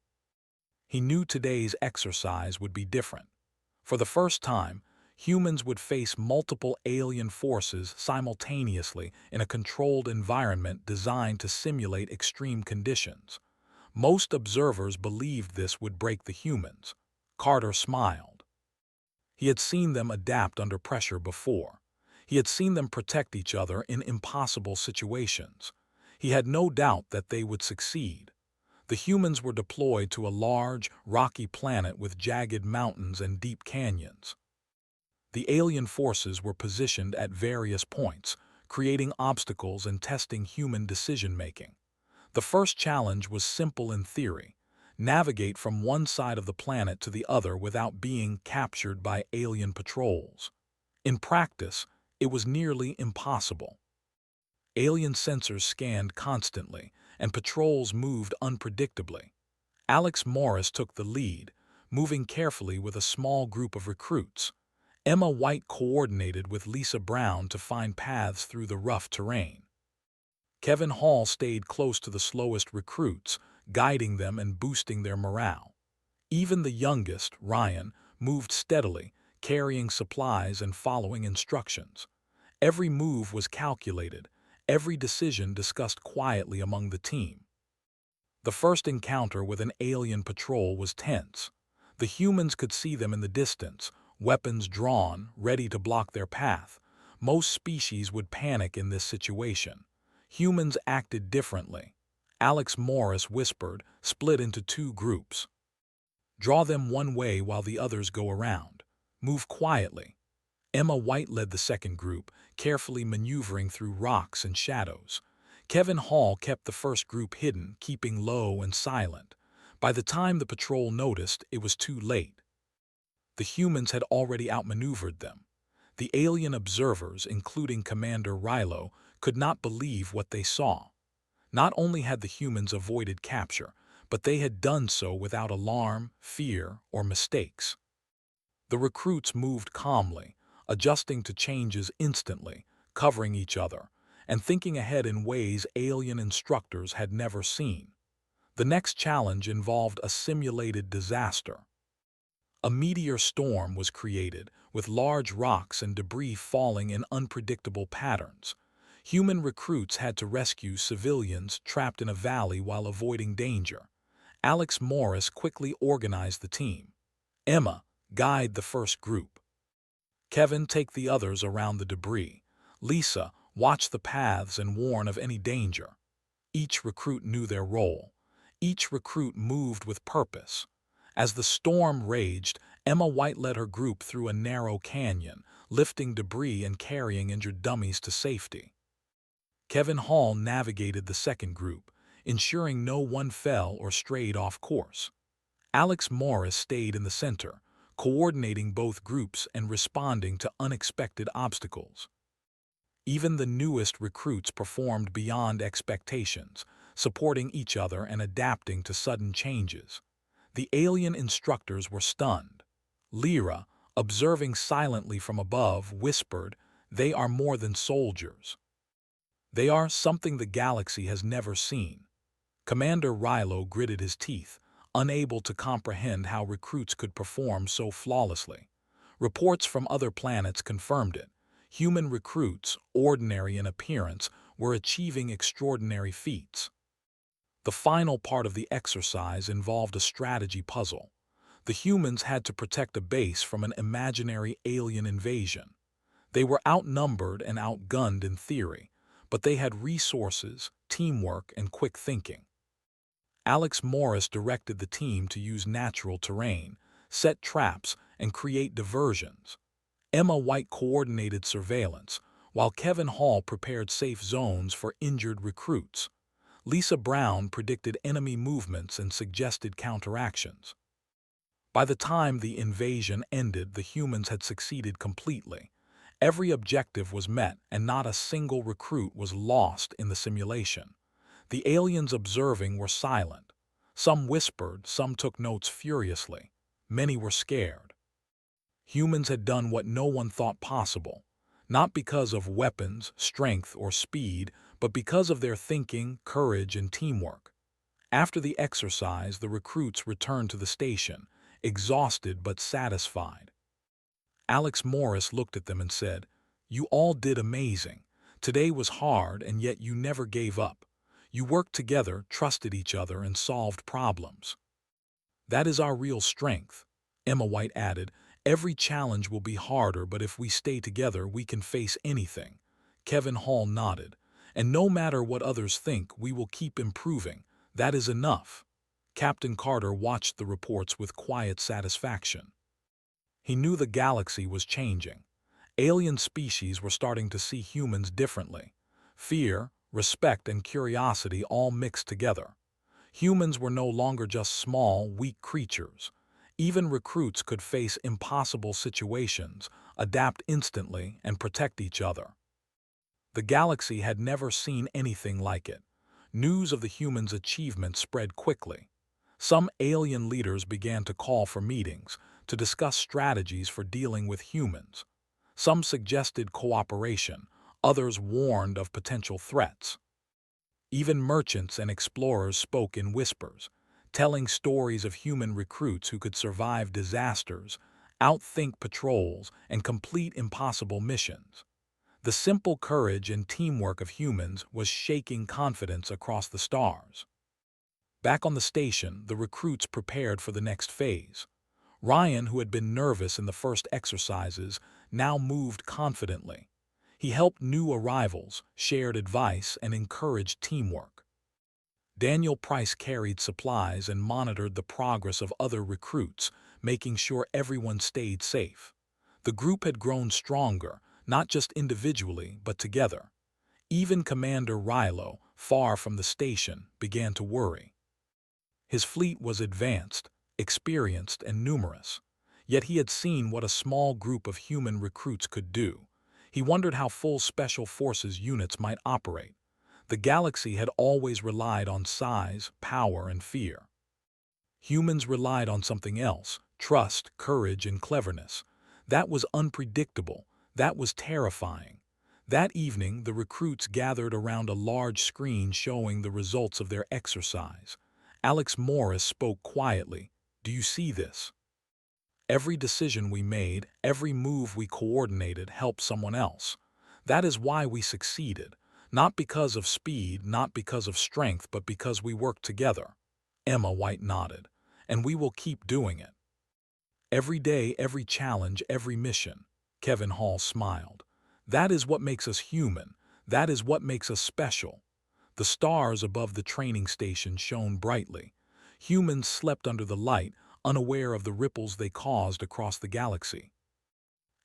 He knew today's exercise would be different. For the first time, humans would face multiple alien forces simultaneously in a controlled environment designed to simulate extreme conditions. Most observers believed this would break the humans. Carter smiled. He had seen them adapt under pressure before. He had seen them protect each other in impossible situations. He had no doubt that they would succeed. The humans were deployed to a large, rocky planet with jagged mountains and deep canyons. The alien forces were positioned at various points, creating obstacles and testing human decision-making. The first challenge was simple in theory: navigate from one side of the planet to the other without being captured by alien patrols. In practice, it was nearly impossible. Alien sensors scanned constantly, and patrols moved unpredictably. Alex Morris took the lead, moving carefully with a small group of recruits. Emma White coordinated with Lisa Brown to find paths through the rough terrain. Kevin Hall stayed close to the slowest recruits, guiding them and boosting their morale. Even the youngest, Ryan, moved steadily, carrying supplies and following instructions. Every move was calculated, every decision discussed quietly among the team. The first encounter with an alien patrol was tense. The humans could see them in the distance, weapons drawn, ready to block their path. Most species would panic in this situation. Humans acted differently. Alex Morris whispered, "Split into two groups. Draw them one way while the others go around. Move quietly." Emma White led the second group, carefully maneuvering through rocks and shadows. Kevin Hall kept the first group hidden, keeping low and silent. By the time the patrol noticed, it was too late. The humans had already outmaneuvered them. The alien observers, including Commander Rilo, could not believe what they saw. Not only had the humans avoided capture, but they had done so without alarm, fear, or mistakes. The recruits moved calmly, adjusting to changes instantly, covering each other, and thinking ahead in ways alien instructors had never seen. The next challenge involved a simulated disaster. A meteor storm was created, with large rocks and debris falling in unpredictable patterns. Human recruits had to rescue civilians trapped in a valley while avoiding danger. Alex Morris quickly organized the team. Emma, guide the first group. Kevin, take the others around the debris. Lisa, watch the paths and warn of any danger. Each recruit knew their role. Each recruit moved with purpose. As the storm raged, Emma White led her group through a narrow canyon, lifting debris and carrying injured dummies to safety. Kevin Hall navigated the second group, ensuring no one fell or strayed off course. Alex Morris stayed in the center, coordinating both groups and responding to unexpected obstacles. Even the newest recruits performed beyond expectations, supporting each other and adapting to sudden changes. The alien instructors were stunned. Lyra, observing silently from above, whispered, "They are more than soldiers. They are something the galaxy has never seen." Commander Rilo gritted his teeth, unable to comprehend how recruits could perform so flawlessly. Reports from other planets confirmed it. Human recruits, ordinary in appearance, were achieving extraordinary feats. The final part of the exercise involved a strategy puzzle. The humans had to protect a base from an imaginary alien invasion. They were outnumbered and outgunned in theory, but they had resources, teamwork, and quick thinking. Alex Morris directed the team to use natural terrain, set traps, and create diversions. Emma White coordinated surveillance, while Kevin Hall prepared safe zones for injured recruits. Lisa Brown predicted enemy movements and suggested counteractions. By the time the invasion ended, the humans had succeeded completely. Every objective was met, and not a single recruit was lost in the simulation. The aliens observing were silent. Some whispered, some took notes furiously. Many were scared. Humans had done what no one thought possible, not because of weapons, strength, or speed, but because of their thinking, courage, and teamwork. After the exercise, the recruits returned to the station, exhausted but satisfied. Alex Morris looked at them and said, "You all did amazing. Today was hard, and yet you never gave up. You worked together, trusted each other, and solved problems. That is our real strength." Emma White added, "Every challenge will be harder, but if we stay together, we can face anything." Kevin Hall nodded, "And no matter what others think, we will keep improving. That is enough." Captain Carter watched the reports with quiet satisfaction. He knew the galaxy was changing. Alien species were starting to see humans differently. Fear, respect, and curiosity all mixed together. Humans were no longer just small, weak creatures. Even recruits could face impossible situations, adapt instantly, and protect each other. The galaxy had never seen anything like it. News of the humans' achievements spread quickly. Some alien leaders began to call for meetings to discuss strategies for dealing with humans. Some suggested cooperation, others warned of potential threats. Even merchants and explorers spoke in whispers, telling stories of human recruits who could survive disasters, outthink patrols, and complete impossible missions. The simple courage and teamwork of humans was shaking confidence across the stars. Back on the station, the recruits prepared for the next phase. Ryan, who had been nervous in the first exercises, now moved confidently. He helped new arrivals, shared advice, and encouraged teamwork. Daniel Price carried supplies and monitored the progress of other recruits, making sure everyone stayed safe. The group had grown stronger, not just individually, but together. Even Commander Rilo, far from the station, began to worry. His fleet was advanced, experienced, and numerous. Yet he had seen what a small group of human recruits could do. He wondered how full Special Forces units might operate. The galaxy had always relied on size, power, and fear. Humans relied on something else: trust, courage, and cleverness. That was unpredictable. That was terrifying. That evening, the recruits gathered around a large screen showing the results of their exercise. Alex Morris spoke quietly. "Do you see this? Every decision we made, every move we coordinated helped someone else. That is why we succeeded. Not because of speed, not because of strength, but because we worked together." Emma White nodded. "And we will keep doing it. Every day, every challenge, every mission." Kevin Hall smiled. "That is what makes us human. That is what makes us special." The stars above the training station shone brightly. Humans slept under the light, unaware of the ripples they caused across the galaxy.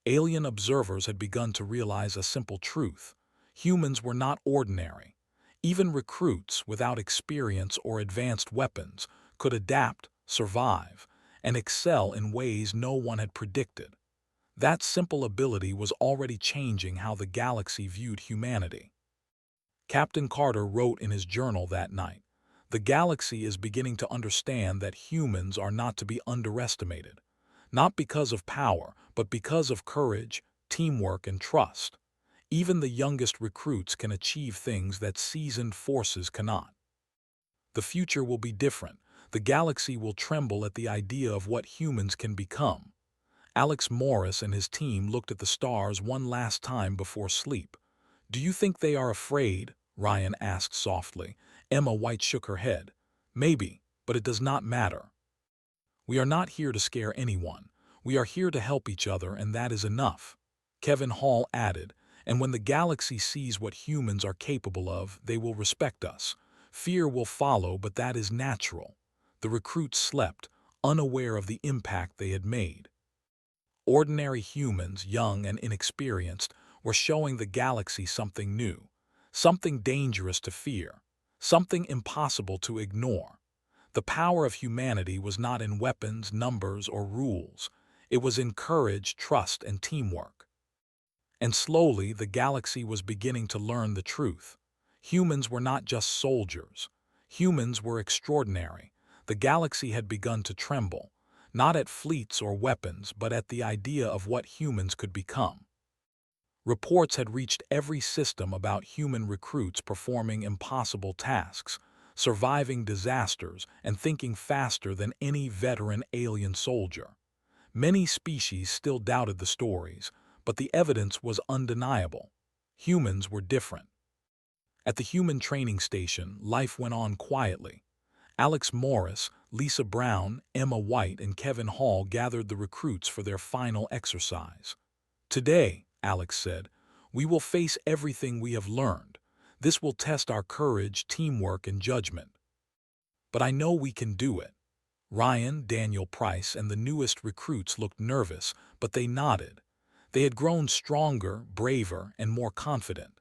Alien observers had begun to realize a simple truth: humans were not ordinary. Even recruits, without experience or advanced weapons, could adapt, survive, and excel in ways no one had predicted. That simple ability was already changing how the galaxy viewed humanity. Captain Carter wrote in his journal that night, "The galaxy is beginning to understand that humans are not to be underestimated, not because of power, but because of courage, teamwork, and trust. Even the youngest recruits can achieve things that seasoned forces cannot. The future will be different. The galaxy will tremble at the idea of what humans can become." Alex Morris and his team looked at the stars one last time before sleep. "Do you think they are afraid?" Ryan asked softly. Emma White shook her head. "Maybe, but it does not matter. We are not here to scare anyone. We are here to help each other, and that is enough." Kevin Hall added, "And when the galaxy sees what humans are capable of, they will respect us. Fear will follow, but that is natural." The recruits slept, unaware of the impact they had made. Ordinary humans, young and inexperienced, were showing the galaxy something new, something dangerous to fear, something impossible to ignore. The power of humanity was not in weapons, numbers, or rules. It was in courage, trust, and teamwork. And slowly, the galaxy was beginning to learn the truth. Humans were not just soldiers. Humans were extraordinary. The galaxy had begun to tremble, not at fleets or weapons, but at the idea of what humans could become. Reports had reached every system about human recruits performing impossible tasks, surviving disasters, and thinking faster than any veteran alien soldier. Many species still doubted the stories, but the evidence was undeniable. Humans were different. At the human training station, life went on quietly. Alex Morris, Lisa Brown, Emma White, and Kevin Hall gathered the recruits for their final exercise. "Today," Alex said, "we will face everything we have learned. This will test our courage, teamwork, and judgment. But I know we can do it." Ryan, Daniel Price, and the newest recruits looked nervous, but they nodded. They had grown stronger, braver, and more confident.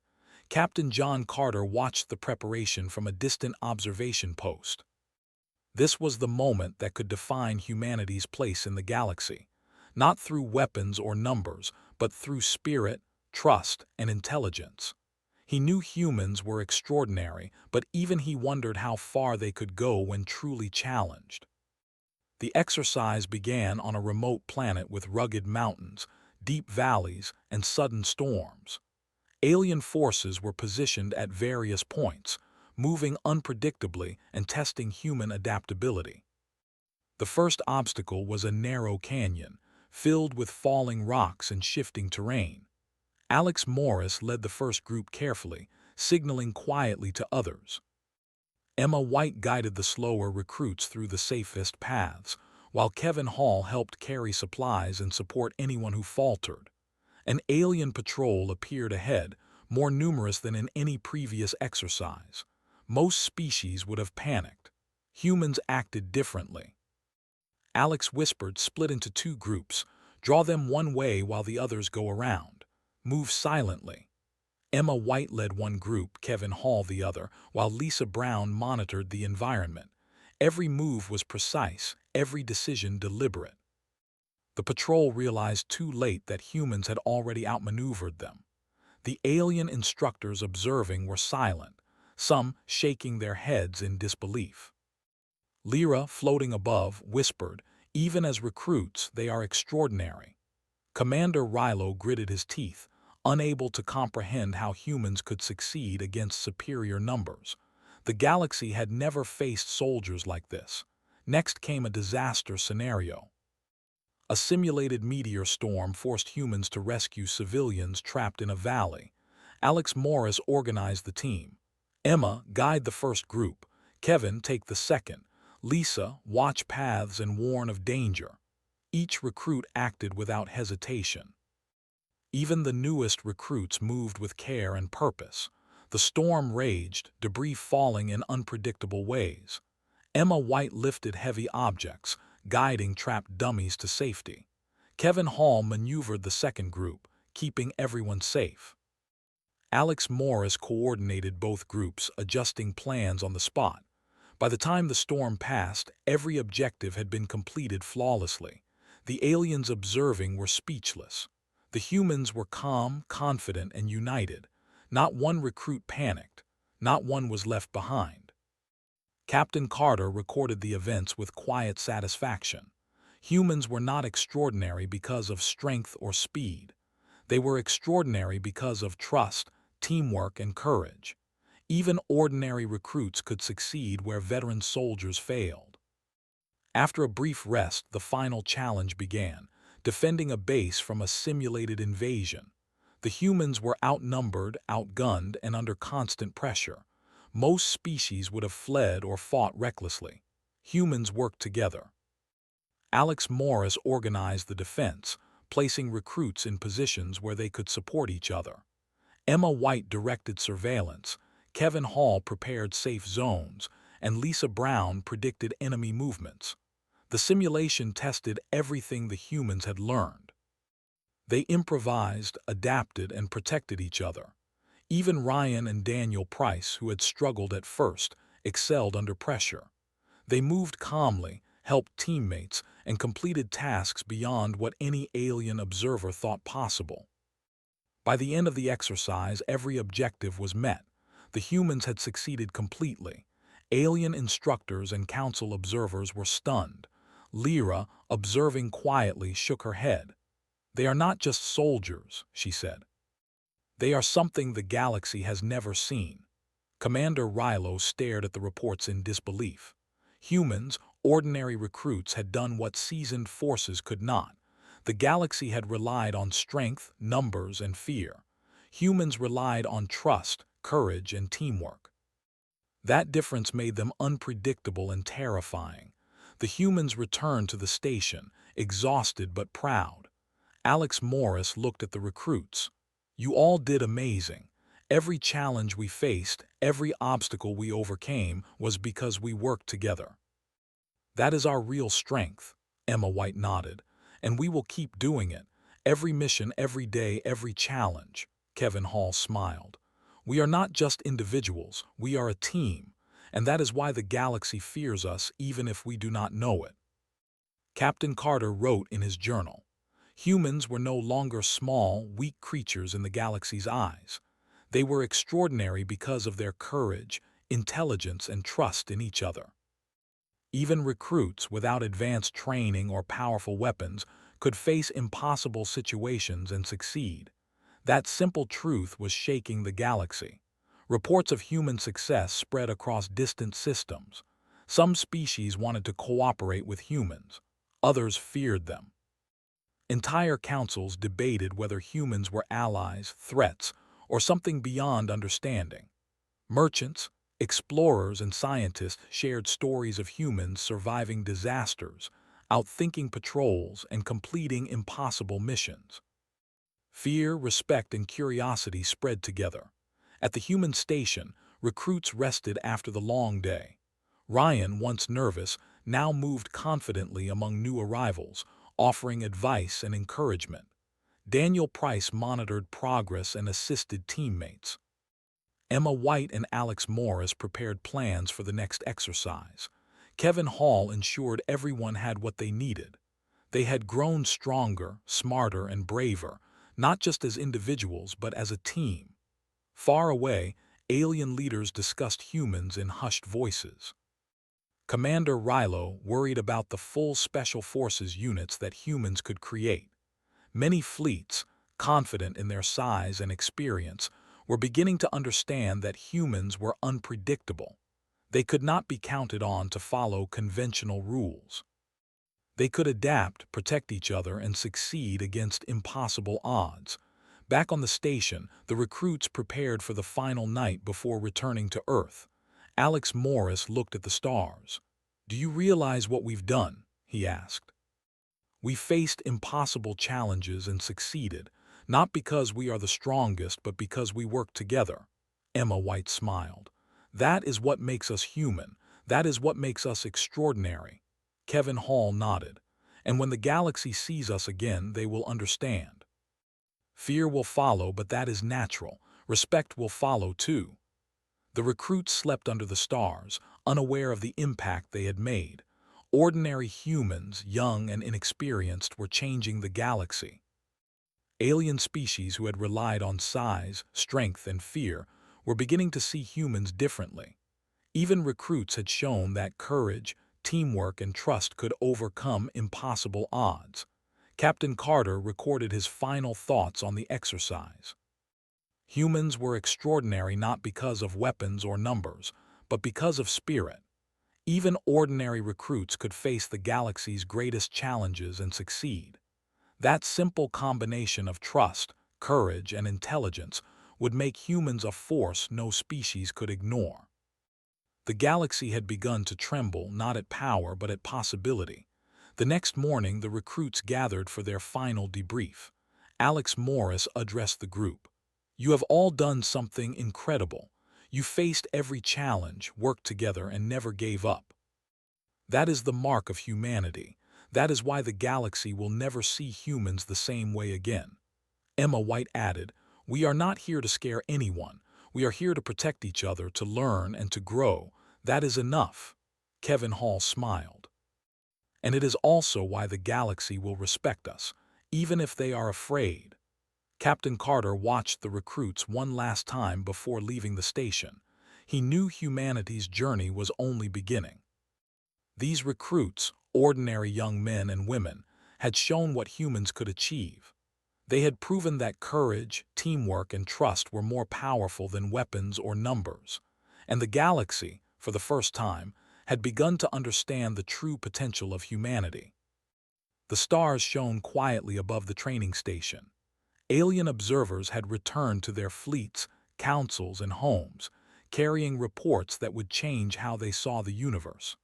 Captain John Carter watched the preparation from a distant observation post. This was the moment that could define humanity's place in the galaxy, not through weapons or numbers, but through spirit, trust, and intelligence. He knew humans were extraordinary, but even he wondered how far they could go when truly challenged. The exercise began on a remote planet with rugged mountains, deep valleys, and sudden storms. Alien forces were positioned at various points, moving unpredictably and testing human adaptability. The first obstacle was a narrow canyon, filled with falling rocks and shifting terrain. Alex Morris led the first group carefully, signaling quietly to others. Emma White guided the slower recruits through the safest paths, while Kevin Hall helped carry supplies and support anyone who faltered. An alien patrol appeared ahead, more numerous than in any previous exercise. Most species would have panicked. Humans acted differently. Alex whispered, "Split into two groups. Draw them one way while the others go around. Move silently." Emma White led one group, Kevin Hall the other, while Lisa Brown monitored the environment. Every move was precise, every decision deliberate. The patrol realized too late that humans had already outmaneuvered them. The alien instructors observing were silent, some shaking their heads in disbelief. Lyra, floating above, whispered, "Even as recruits, they are extraordinary." Commander Rilo gritted his teeth, unable to comprehend how humans could succeed against superior numbers. The galaxy had never faced soldiers like this. Next came a disaster scenario. A simulated meteor storm forced humans to rescue civilians trapped in a valley. Alex Morris organized the team. Emma, guide the first group. Kevin, take the second. Lisa, watch paths and warn of danger. Each recruit acted without hesitation. Even the newest recruits moved with care and purpose. The storm raged, debris falling in unpredictable ways. Emma White lifted heavy objects, guiding trapped dummies to safety. Kevin Hall maneuvered the second group, keeping everyone safe. Alex Morris coordinated both groups, adjusting plans on the spot. By the time the storm passed, every objective had been completed flawlessly. The aliens observing were speechless. The humans were calm, confident, and united. Not one recruit panicked. Not one was left behind. Captain Carter recorded the events with quiet satisfaction. Humans were not extraordinary because of strength or speed. They were extraordinary because of trust, teamwork, and courage. Even ordinary recruits could succeed where veteran soldiers failed. After a brief rest, the final challenge began, defending a base from a simulated invasion. The humans were outnumbered, outgunned, and under constant pressure. Most species would have fled or fought recklessly. Humans worked together. Alex Morris organized the defense, placing recruits in positions where they could support each other. Emma White directed surveillance, Kevin Hall prepared safe zones, and Lisa Brown predicted enemy movements. The simulation tested everything the humans had learned. They improvised, adapted, and protected each other. Even Ryan and Daniel Price, who had struggled at first, excelled under pressure. They moved calmly, helped teammates, and completed tasks beyond what any alien observer thought possible. By the end of the exercise, every objective was met. The humans had succeeded completely. Alien instructors and council observers were stunned. Lyra, observing quietly, shook her head. "They are not just soldiers," she said. "They are something the galaxy has never seen." Commander Rilo stared at the reports in disbelief. Humans, ordinary recruits, had done what seasoned forces could not. The galaxy had relied on strength, numbers, and fear. Humans relied on trust, courage, and teamwork. That difference made them unpredictable and terrifying. The humans returned to the station, exhausted but proud. Alex Morris looked at the recruits. "You all did amazing. Every challenge we faced, every obstacle we overcame was because we worked together." "That is our real strength," Emma White nodded. "And we will keep doing it. Every mission, every day, every challenge." Kevin Hall smiled. "We are not just individuals, we are a team. And that is why the galaxy fears us even if we do not know it." Captain Carter wrote in his journal, "Humans were no longer small, weak creatures in the galaxy's eyes. They were extraordinary because of their courage, intelligence, and trust in each other. Even recruits without advanced training or powerful weapons could face impossible situations and succeed. That simple truth was shaking the galaxy. Reports of human success spread across distant systems. Some species wanted to cooperate with humans. Others feared them. Entire councils debated whether humans were allies, threats, or something beyond understanding. Merchants, explorers, and scientists shared stories of humans surviving disasters, outthinking patrols, and completing impossible missions. Fear, respect, and curiosity spread together. At the human station, recruits rested after the long day. Ryan, once nervous, now moved confidently among new arrivals, offering advice and encouragement. Daniel Price monitored progress and assisted teammates. Emma White and Alex Morris prepared plans for the next exercise. Kevin Hall ensured everyone had what they needed. They had grown stronger, smarter, and braver, not just as individuals but as a team. Far away, alien leaders discussed humans in hushed voices. Commander Rilo worried about the full Special Forces units that humans could create. Many fleets, confident in their size and experience, were beginning to understand that humans were unpredictable. They could not be counted on to follow conventional rules. They could adapt, protect each other, and succeed against impossible odds. Back on the station, the recruits prepared for the final night before returning to Earth. Alex Morris looked at the stars. "Do you realize what we've done?" he asked. "We faced impossible challenges and succeeded, not because we are the strongest, but because we worked together." Emma White smiled. "That is what makes us human. That is what makes us extraordinary." Kevin Hall nodded. "And when the galaxy sees us again, they will understand. Fear will follow, but that is natural. Respect will follow, too." The recruits slept under the stars, unaware of the impact they had made. Ordinary humans, young and inexperienced, were changing the galaxy. Alien species who had relied on size, strength, and fear were beginning to see humans differently. Even recruits had shown that courage, teamwork, and trust could overcome impossible odds. Captain Carter recorded his final thoughts on the exercise. "Humans were extraordinary not because of weapons or numbers, but because of spirit. Even ordinary recruits could face the galaxy's greatest challenges and succeed. That simple combination of trust, courage, and intelligence would make humans a force no species could ignore." The galaxy had begun to tremble, not at power but at possibility. The next morning, the recruits gathered for their final debrief. Alex Morris addressed the group. "You have all done something incredible. You faced every challenge, worked together, and never gave up. That is the mark of humanity. That is why the galaxy will never see humans the same way again." Emma White added, "We are not here to scare anyone. We are here to protect each other, to learn and to grow. That is enough." Kevin Hall smiled. "And it is also why the galaxy will respect us, even if they are afraid." Captain Carter watched the recruits one last time before leaving the station. He knew humanity's journey was only beginning. These recruits, ordinary young men and women, had shown what humans could achieve. They had proven that courage, teamwork, and trust were more powerful than weapons or numbers. And the galaxy, for the first time, had begun to understand the true potential of humanity. The stars shone quietly above the training station. Alien observers had returned to their fleets, councils, and homes, carrying reports that would change how they saw the universe.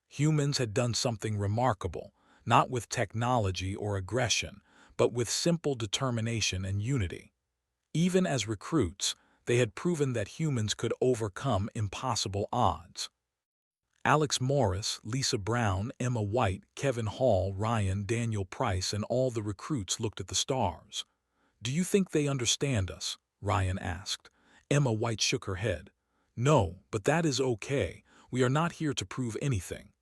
Humans had done something remarkable, not with technology or aggression, but with simple determination and unity. Even as recruits, they had proven that humans could overcome impossible odds. Alex Morris, Lisa Brown, Emma White, Kevin Hall, Ryan, Daniel Price, and all the recruits looked at the stars. "Do you think they understand us?" Ryan asked. Emma White shook her head. "No, but that is okay. We are not here to prove anything.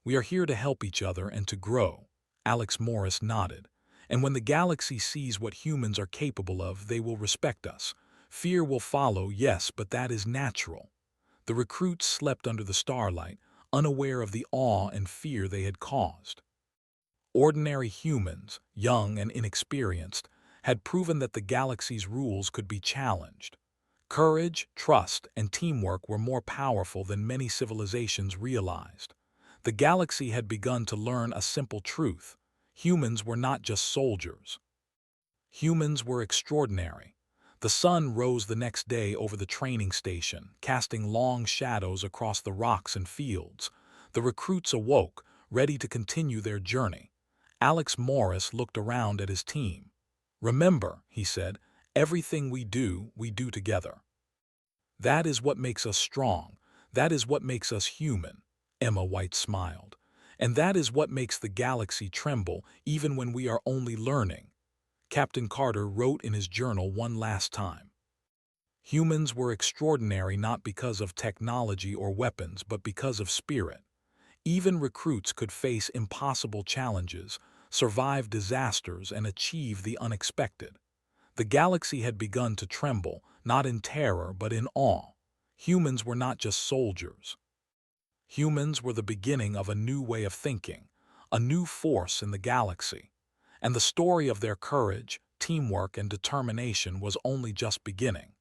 We are here to help each other and to grow." Alex Morris nodded. "And when the galaxy sees what humans are capable of, they will respect us. Fear will follow, yes, but that is natural." The recruits slept under the starlight, unaware of the awe and fear they had caused. Ordinary humans, young and inexperienced, had proven that the galaxy's rules could be challenged. Courage, trust, and teamwork were more powerful than many civilizations realized. The galaxy had begun to learn a simple truth: humans were not just soldiers. Humans were extraordinary. The sun rose the next day over the training station, casting long shadows across the rocks and fields. The recruits awoke, ready to continue their journey. Alex Morris looked around at his team. "Remember," he said, "everything we do together. That is what makes us strong. That is what makes us human." Emma White smiled. "And that is what makes the galaxy tremble, even when we are only learning." Captain Carter wrote in his journal one last time. "Humans were extraordinary not because of technology or weapons, but because of spirit. Even recruits could face impossible challenges, survive disasters, and achieve the unexpected." The galaxy had begun to tremble, not in terror but in awe. Humans were not just soldiers. Humans were the beginning of a new way of thinking, a new force in the galaxy. And the story of their courage, teamwork, and determination was only just beginning.